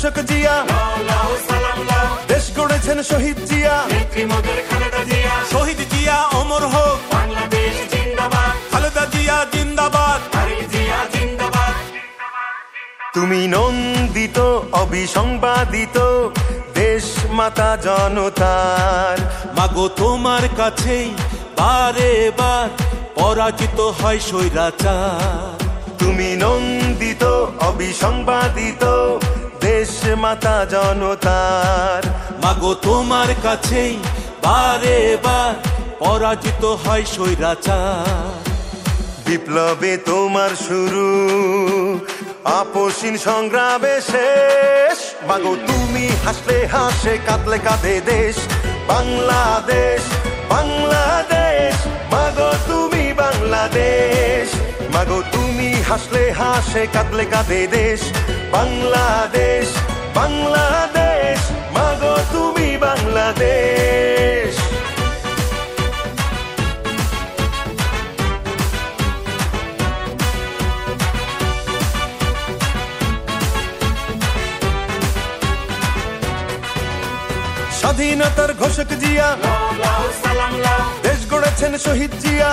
ঘোষক জিয়া, দেশ গড়েছেন শহীদ জিয়া, শহীদ জিয়া অমর হোক, খালেদা জিয়া জিন্দাবাদ। তুমি নন্দিত অবিসংবাদিত দেশ মাতা জনতার, মাগো তোমার কাছেই বারে বার পরাজিত হয় স্বৈরাচার। তুমি নন্দিত অবিসংবাদিত দেশ মাতা জনতার, মাগো তোমার কাছেই বারে বার পরাজিত হয় স্বৈরাচার। বিপ্লবে তোমার শুরু, আপসীন সংগ্রামে শেষ, মাগো তুমি হাসলে হাসে কাঁদলে কাঁদে দেশ বাংলাদেশ, বাংলাদেশ, মাগো তুমি বাংলাদেশ, মাগো তুমি হাসলে হাসে কাঁদলে কাঁদে দেশ বাংলাদেশ, বাংলাদেশ, মাগো তুমি বাংলাদেশ। স্বাধীনতার ঘোষক জিয়া, দেশ গড়েছেন শহীদ জিয়া,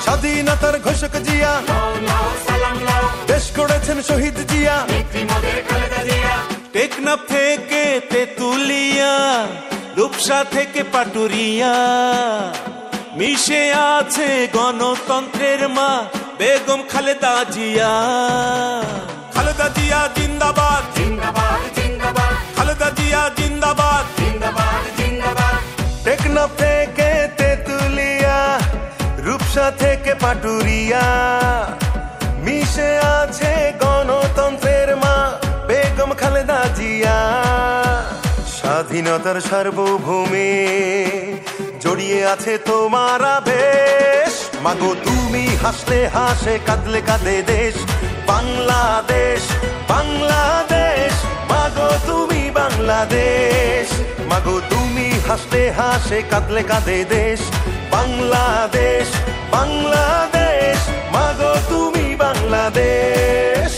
স্বাধীনতার ঘোষক জিয়া, দেশ গড়েছেন শহীদ জিয়া। টেকনাফ থেকে তেতুলিয়া, রূপসা থেকে পাটুরিয়া, মিশে আছে গণতন্ত্রের মা বেগম খালেদা জিয়া। খালেদা জিয়া জিন্দাবাদ, খালেদা জিয়া জিন্দাবাদ। টেকনাফ থেকে তেতুলিয়া, রূপসা থেকে পাটুরিয়া, মিশে আছে গণতন্ত্রের মা বেগম খালেদা জিয়া। স্বাধীনতার সার্বভৌমে জড়িয়ে আছে তোমার আবেশ, মাগো তুমি হাসলে হাসে কাঁদলে কাঁদে দেশ বাংলাদেশ, বাংলাদেশ, মাগো তুমি বাংলাদেশ, মাগো তুমি হাসলে হাসে কাঁদলে কাঁদে দেশ বাংলাদেশ, বাংলাদেশ, মাগো তুমি বাংলাদেশ।